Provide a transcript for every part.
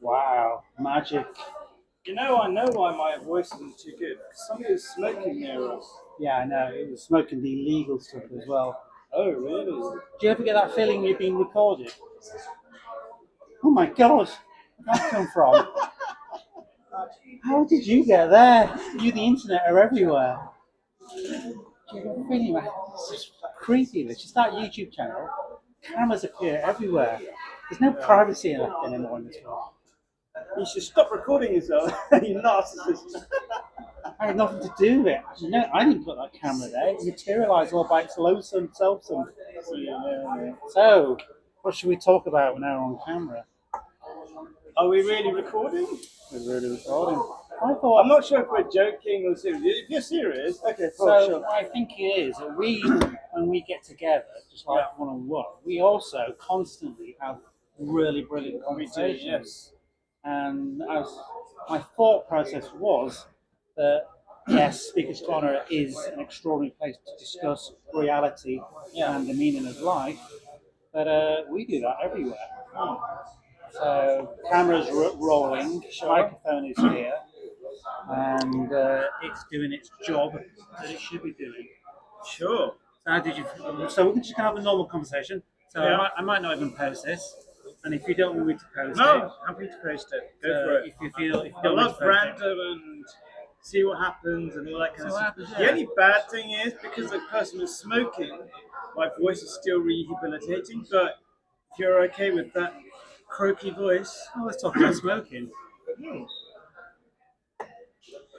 Wow, magic. I know why my voice isn't too good. Because somebody was smoking near us. Yeah, I know. It was smoking the illegal stuff as well. Oh, really? Do you ever get that feeling you're being recorded? Oh my god, where'd that come from? How did you get there? You, the internet, are everywhere. Do you get a feeling like it's just creepy? It's just that YouTube channel. Cameras appear everywhere. There's no privacy left anymore in this world. You should stop recording yourself, you narcissist. I had nothing to do with it. You know, I didn't put that camera there. It materialised all by its lonesome self. So, what should we talk about now on camera? Are we really recording? We're really recording. I'm not sure if we're joking or serious. If you're serious, okay, So sure. I think it is that we, when we get together, just like one on one, we also constantly have really brilliant conversations. Yes. And as my thought process was that yes, Speaker's Corner is an extraordinary place to discuss reality and the meaning of life, but we do that everywhere. So cameras rolling, microphone is here, and it's doing its job that it should be doing. Sure. So how did you? So we can just have a normal conversation. So I might not even post this, and if you don't want me to post it, No, happy to post it. Go for it. If you feel, if you I don't want love to post it, random and see what happens and all that kind of what stuff. happens, The yeah. only bad thing is because the person is smoking, my voice is still rehabilitating. But if you're okay with that croaky voice, oh, let's talk about smoking.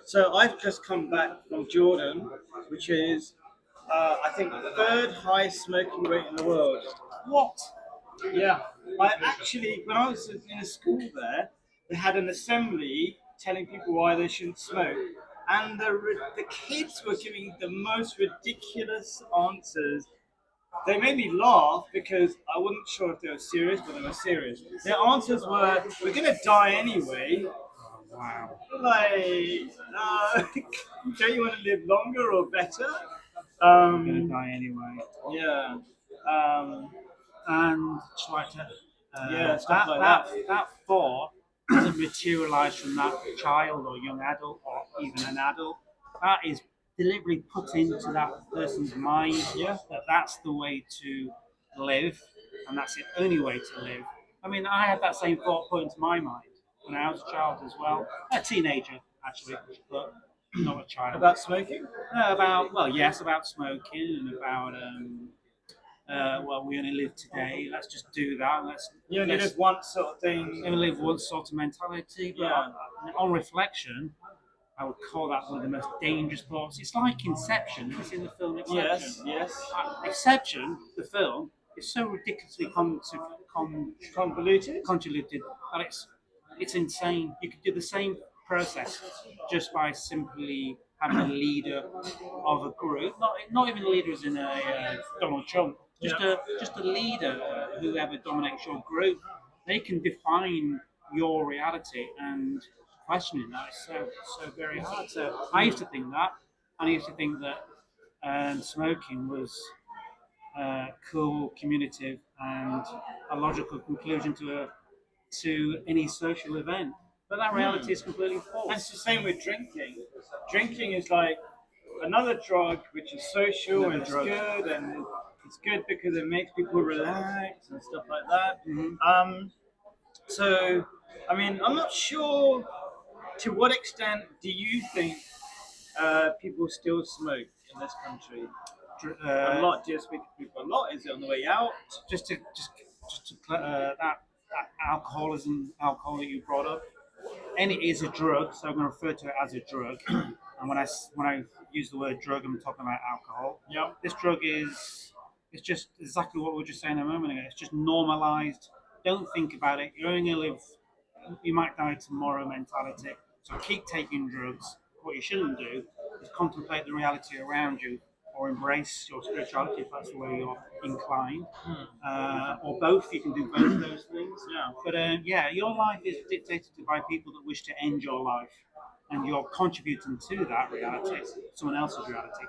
So I've just come back from Jordan, which is I think the third highest smoking rate in the world. What? Yeah, I actually, when I was in a school there, they had an assembly telling people why they shouldn't smoke, and the kids were giving the most ridiculous answers. They made me laugh because I wasn't sure if they were serious, but they were serious. Their answers were, "We're gonna die anyway." Wow. Like, don't you want to live longer or better? I'm gonna die anyway. Yeah. And just like to, Yeah, stuff like that. That thought doesn't materialise from that child or young adult or even an adult. That is deliberately put into that person's mind that that's the way to live and that's the only way to live. I mean, I had that same thought put into my mind when I was a child as well. A teenager, actually, but not a child. About smoking? Yes, about smoking and about well, we only live today. Let's just do that. You only live once, sort of thing. Only live once sort of mentality. But on reflection, I would call that one of the most dangerous thoughts. It's like Inception. Have you seen the film Inception? Yes. Inception, the film, is so ridiculously Convoluted? convoluted that it's insane. You could do the same process just by simply having a leader of a group, not even leaders in a Donald Trump, just a leader, whoever dominates your group. They can define your reality and questioning that. It's so very hard. So I used to think that, and I used to think that smoking was cool, communicative, and a logical conclusion to any social event. But that reality is completely And false. it's the same with drinking. Drinking is like another drug which is social Another and it's drug. good and it's good because it makes people relax and stuff like that. Mhm. So, I mean, I'm not sure to what extent do you think people still smoke in this country? A lot. Do you speak to people a lot? Is it on the way out? That alcohol that you brought up, and it is a drug, so I'm going to refer to it as a drug. And when I use the word drug, I'm talking about alcohol. Yep. This drug is it's just exactly what we were just saying a moment ago. It's just normalized. Don't think about it. You're only going to live. You might die tomorrow mentality. So keep taking drugs. What you shouldn't do is contemplate the reality around you, or embrace your spirituality if that's the way you're inclined, or both. You can do both of those things. Yeah. But yeah, your life is dictated by people that wish to end your life, and you're contributing to that reality, someone else's reality,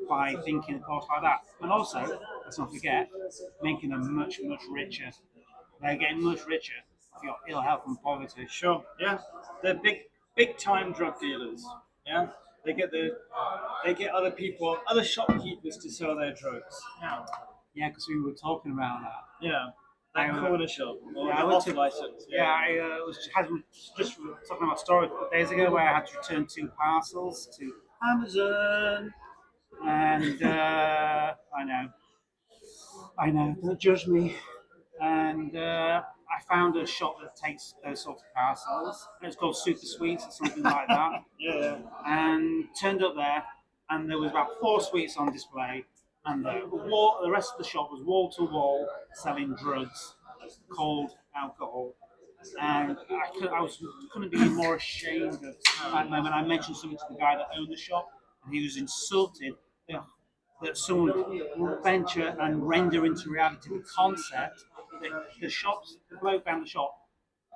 by thinking thoughts like that. And also, let's not forget, making them much richer. They're getting much richer for your ill health and poverty. Sure. Yeah. They're big time drug dealers. Yeah. They get other people, other shopkeepers to sell their drugs. Yeah. Yeah, because we were talking about that. Yeah. That I, corner shop or yeah, the I went off to license. yeah, I had just talking about storage days ago where I had to return 2 parcels to Amazon, and I know, don't judge me. And I found a shop that takes those sorts of parcels. It's called Super Sweets or something like that. Yeah. And turned up there, and there was about 4 sweets on display, and the rest of the shop was wall to wall selling drugs, cold alcohol. And couldn't be more ashamed of that moment. I mentioned something to the guy that owned the shop, and he was insulted that someone would venture and render into reality the concept that the bloke behind the shop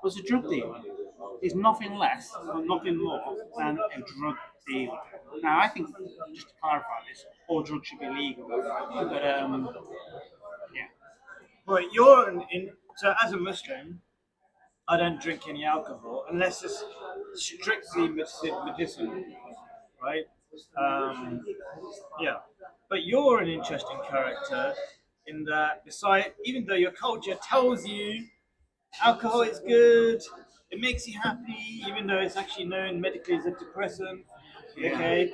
was a drug dealer. Is nothing less or nothing more than a drug dealer. Now, I think, just to clarify this, all drugs should be legal. But, yeah. Well, you're so as a Muslim, I don't drink any alcohol unless it's strictly medicinal, right? Um, yeah. But you're an interesting character in that, beside, even though your culture tells you alcohol is good, it makes you happy, even though it's actually known medically as a depressant. Okay,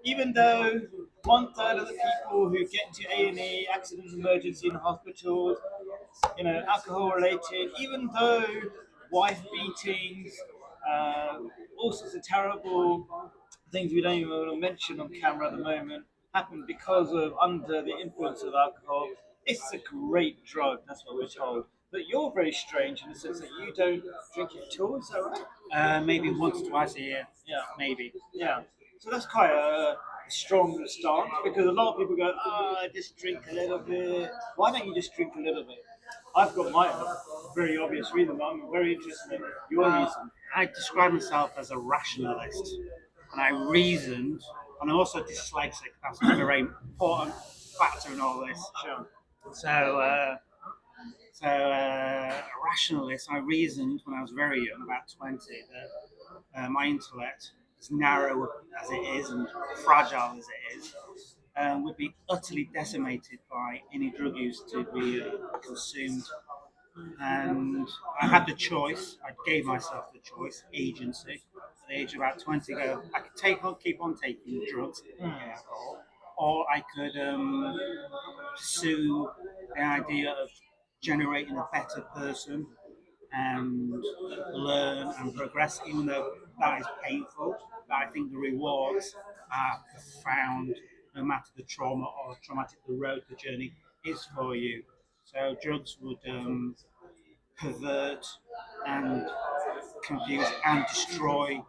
even though 1/3 of the people who get to A&E, accident emergency in hospitals, alcohol related, even though wife beatings, uh, all sorts of terrible things we don't even want to mention on camera at the moment happen because of under the influence of alcohol. It's a great drug, that's what we're told. But you're very strange in the sense that you don't drink it at all, is that right? Maybe once or twice a year. Yeah. Maybe. Yeah. So that's quite a strong stance because a lot of people go, I just drink a little bit. Why don't you just drink a little bit? I've got my very obvious reason, but I'm very interested in your reason. I describe myself as a rationalist, and I reasoned, and I'm also dyslexic. That's a very important factor in all this. Sure. So, a rationalist, I reasoned when I was very young, about 20, that my intellect, as narrow as it is and fragile as it is, would be utterly decimated by any drug use to be consumed. And I had the choice. I gave myself the choice, agency, at the age of about 20. Go, I could keep on taking drugs, alcohol, or I could pursue the idea of generating a better person and learn and progress, even though that is painful. But I think the rewards are profound, no matter the trauma or traumatic the road, the journey is for you. So drugs would pervert and confuse and destroy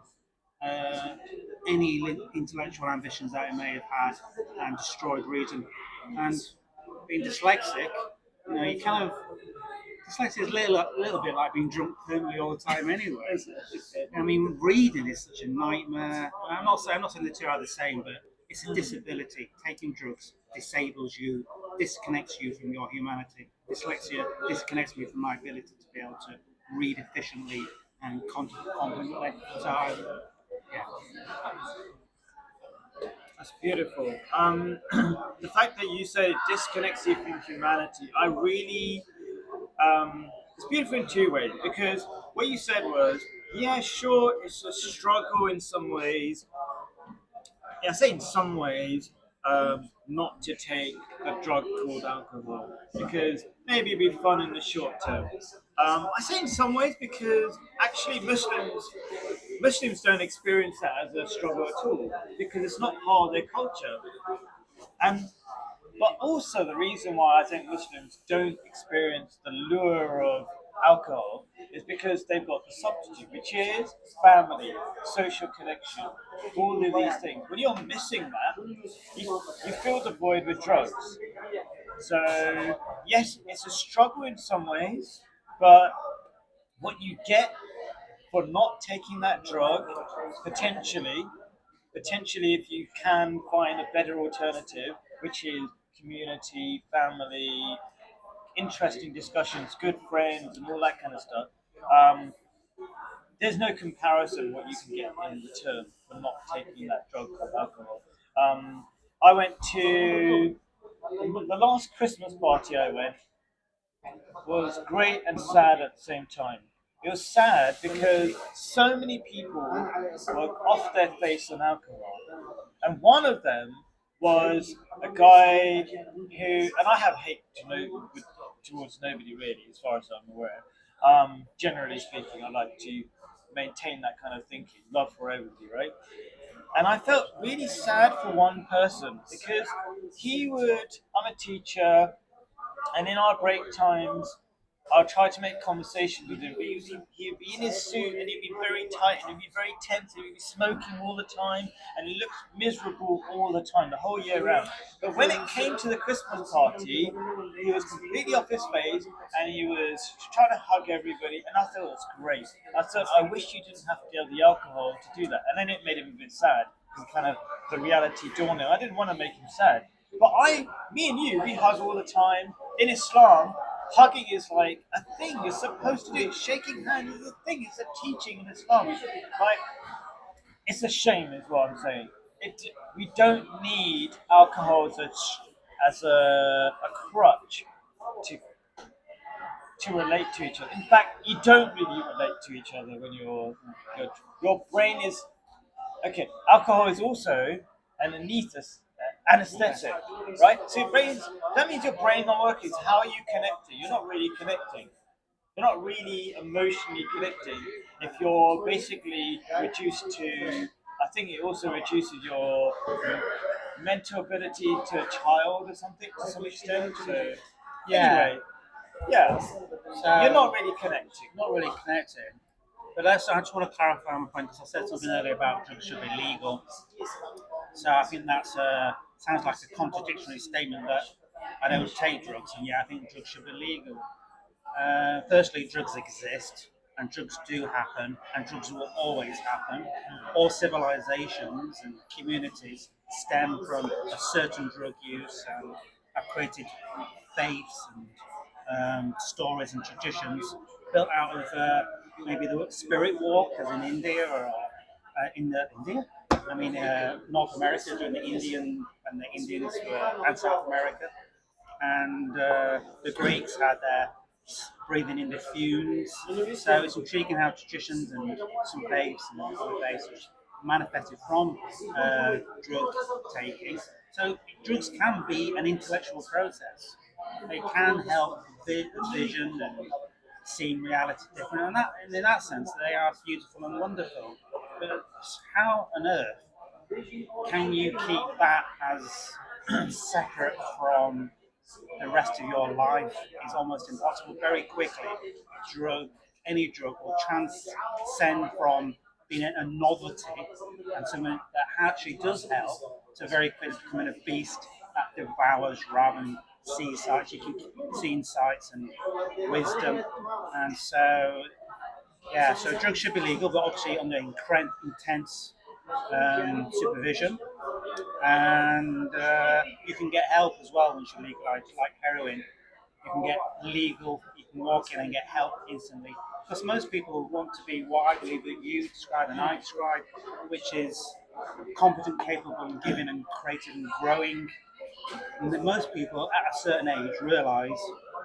uh, any intellectual ambitions that I may have had, and destroyed reason. And being dyslexic, you kind of dyslexia is a little bit like being drunk permanently all the time anyway. I mean, reading is such a nightmare. I'm not saying the two are the same, but it's a disability. Taking drugs disables you, disconnects you from your humanity. Dyslexia disconnects me from my ability to be able to read efficiently and confidently. So, yeah, That's beautiful. The fact that you say it disconnects you from humanity, I really, it's beautiful in two ways because what you said was, yeah, sure, it's a struggle in some ways. Yeah, I say in some ways, not to take a drug called alcohol because maybe it'd be fun in the short term. I say in some ways because actually Muslims don't experience that as a struggle at all because it's not part of their culture. And but also the reason why I think Muslims don't experience the lure of alcohol is because they've got the substitute, which is family, social connection, all of these things. When you're missing that, you fill the void with drugs. So yes, it's a struggle in some ways, but what you get for not taking that drug, potentially, potentially if you can find a better alternative, which is community, family, interesting discussions, good friends, and all that kind of stuff. Um, there's no comparison what you can get in return for not taking that drug called alcohol. I went to the last Christmas party I went was great and sad at the same time. It was sad because so many people were off their face on alcohol, and one of them was a guy who, and I have hate to know towards nobody really, as far as I'm aware. Generally speaking, I like to maintain that kind of thinking, love for everybody, right? And I felt really sad for one person because he would. I'm a teacher, and in our break times, I'll try to make conversation with him. But he'd be in his suit and he'd be very tight and he'd be very tense and he'd be smoking all the time and he looked miserable all the time, the whole year round. But when it came to the Christmas party, he was completely off his face and he was trying to hug everybody. And I thought it was great. I thought, I wish you didn't have to have the alcohol to do that. And then it made him a bit sad and kind of the reality dawned on. I didn't want to make him sad. But me and you, we hug all the time. In Islam, hugging is like a thing. You're supposed to do it. Shaking hands is a thing. It's a teaching in Islam. Like, it's a shame, is what I'm saying. We don't need alcohol as a crutch to relate to each other. In fact, you don't really relate to each other when your brain is okay. Alcohol is also an anesthetic, right? So that means your brain's not working. So how are you connecting? You're not really connecting. You're not really emotionally connecting if you're basically reduced to. I think it also reduces your mental ability to a child or something to some extent. So yeah. anyway, yeah, you're So, not really connecting. not really connecting. But I just want to clarify my point because I said something earlier about drugs should be legal. So I think that's sounds like a contradictory statement that I don't take drugs, and yeah, I think drugs should be legal. Firstly, drugs exist, and drugs do happen, and drugs will always happen. All civilizations and communities stem from a certain drug use and have created faiths and stories and traditions built out of maybe the spirit walk, as in India or in the India. I mean, North America during the Indian and the Indians were, and South America, and the Greeks had their breathing in the fumes. So it's intriguing how traditions and some faiths and other faiths which manifested from drug taking. So drugs can be an intellectual process. They can help vision and seeing reality different, and in that sense, they are beautiful and wonderful. But how on earth can you keep that as separate from the rest of your life? Is almost impossible. Very quickly, drug any drug will transcend from being a novelty and something that actually does help to very quickly becoming a beast that devours rather than see sights. You can see insights and wisdom, and so yeah, Yeah, so drugs should be legal, but obviously under intense supervision. And you can get help as well once you legalize, like heroin. You can get legal, you can walk in and get help instantly. Because most people want to be what I believe that you describe and I describe, which is competent, capable, and giving and creating and growing. And that most people at a certain age realise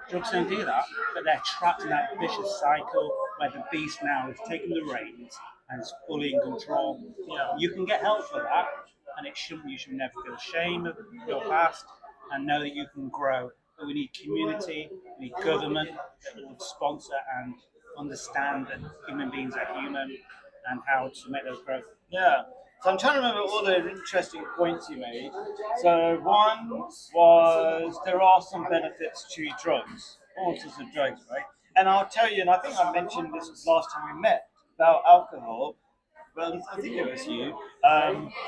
drugs don't do that, but they're trapped in that vicious cycle where the beast now has taken the reins and is fully in control. Yeah. You can get help for that, and you should never feel ashamed of your past and know that you can grow. But we need community, we need government that will sponsor and understand that human beings are human and how to make those grow. Yeah. So I'm trying to remember all the interesting points you made. So one was there are some benefits to drugs, all sorts of drugs, right? And I'll tell you, and I think I mentioned this last time we met about alcohol. Well, I think it was you,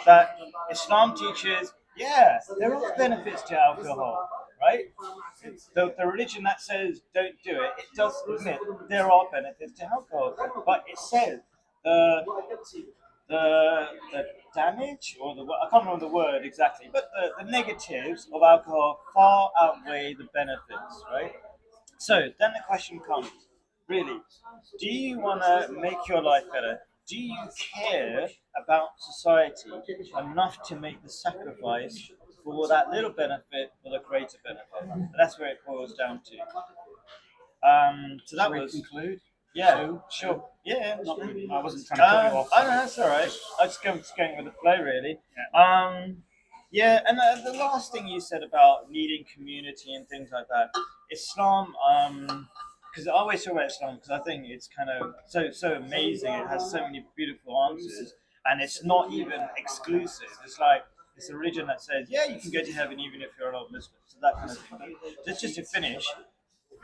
that Islam teaches, yeah, there are benefits to alcohol, right? It's the religion that says don't do it, it does admit there are benefits to alcohol, but it says the the damage or I can't remember the word exactly, but the negatives of alcohol far outweigh the benefits, right? So then the question comes, really, do you want to make your life better? Do you care about society enough to make the sacrifice for that little benefit for the greater benefit? And that's where it boils down to. So that Shall we was conclude? yeah, So, sure. Yeah, not, I wasn't trying to cut you off. I know that's all right. I just going with the flow, really. Yeah. Yeah, and the last thing you said about needing community and things like that, Islam. Because I always talk about Islam because I think it's kind of so amazing. It has so many beautiful answers, and it's not even exclusive. It's like it's a religion that says, yeah, you can go to heaven even if you're an old Muslim. So that kind of thing. Just to finish,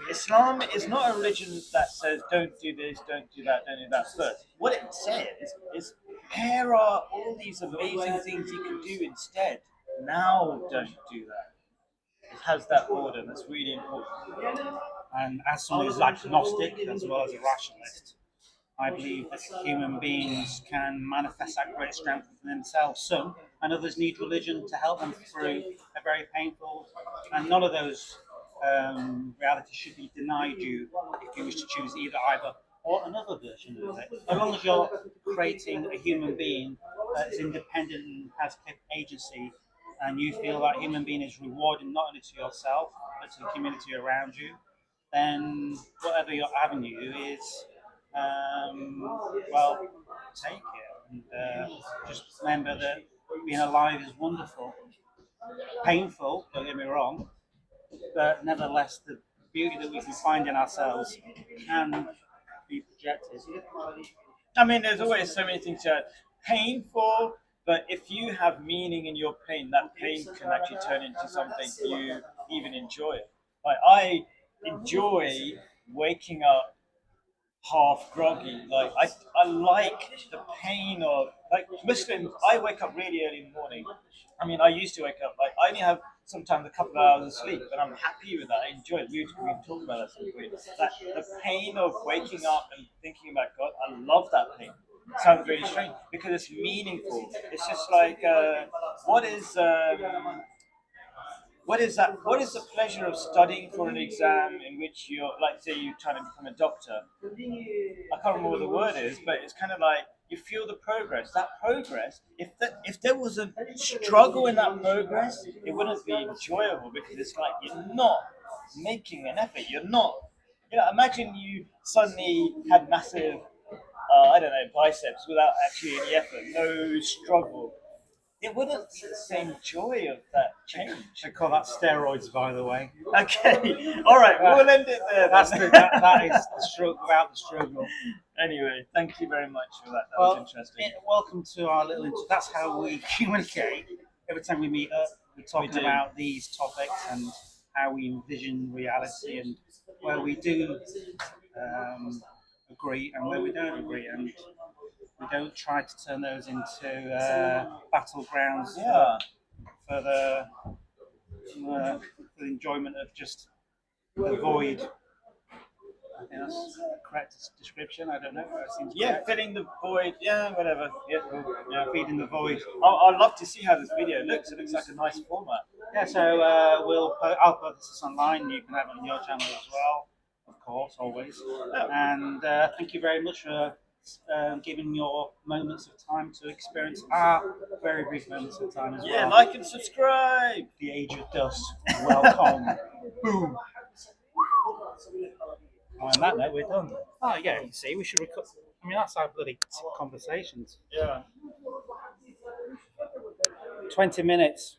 Islam is not a religion that says don't do this, don't do that, don't do that first. What it says is here are all these amazing things you can do instead. Now don't do that. It has that order that's really important. And as someone who's agnostic as well as a rationalist, I believe that human beings can manifest that great strength within themselves. Some and others need religion to help them through a very painful, and none of those realities should be denied you if you wish to choose either or another version of it. As long as you're creating a human being that's independent and has agency, and you feel that human being is rewarding not only to yourself but to the community around you, then whatever your avenue is, well, take it. And just remember that being alive is wonderful, painful, don't get me wrong, but nevertheless, the beauty that we can find in ourselves can be projected. I mean, there's always so many things that painful, but if you have meaning in your pain, that pain can actually turn into something you even enjoy. Like I enjoy waking up half groggy. Like I like the pain of like Muslims. I wake up really early in the morning. I mean, I used to wake up like I only have sometimes a couple of hours of sleep, and I'm happy with that. I enjoy it. We talked about that some point. That the pain of waking up and thinking about God, I love that pain. It sounds really strange because it's meaningful. It's just like what is what is that? What is the pleasure of studying for an exam in which you're, like, say, you're trying to become a doctor? I can't remember what the word is, but it's kind of like you feel the progress. That progress, if there was a struggle in that progress, it wouldn't be enjoyable because it's like you're not making an effort. You're not. You know, imagine you suddenly had massive, I don't know, biceps without actually any effort, no struggle. It wouldn't be the same joy of that change. They call that steroids, by the way. Okay, all right, we'll end it there. That is the struggle without the struggle. Anyway, thank you very much for that. That Well, was interesting. welcome to our little. That's how we communicate. Every time we meet up, we're talking about these topics and how we envision reality, and where we do agree and where we don't agree, and we don't try to turn those into battlegrounds Yeah. for the enjoyment of just the void. I think that's the correct description. I don't know. That seems Yeah, correct. filling the void. Yeah, whatever. Yeah, cool. Yeah. Feeding the void. I'd love to see how this video looks. It looks like a nice format. Yeah, so I'll put this online. You can have it on your channel as well, of course, always. And thank you very much for giving your moments of time to experience our very brief moments of time as Yeah, well. like and subscribe. The age of dust. Welcome. Boom. On that note, we're done. Oh yeah, you see, we should record. I mean, that's our bloody conversations. Yeah. 20 minutes.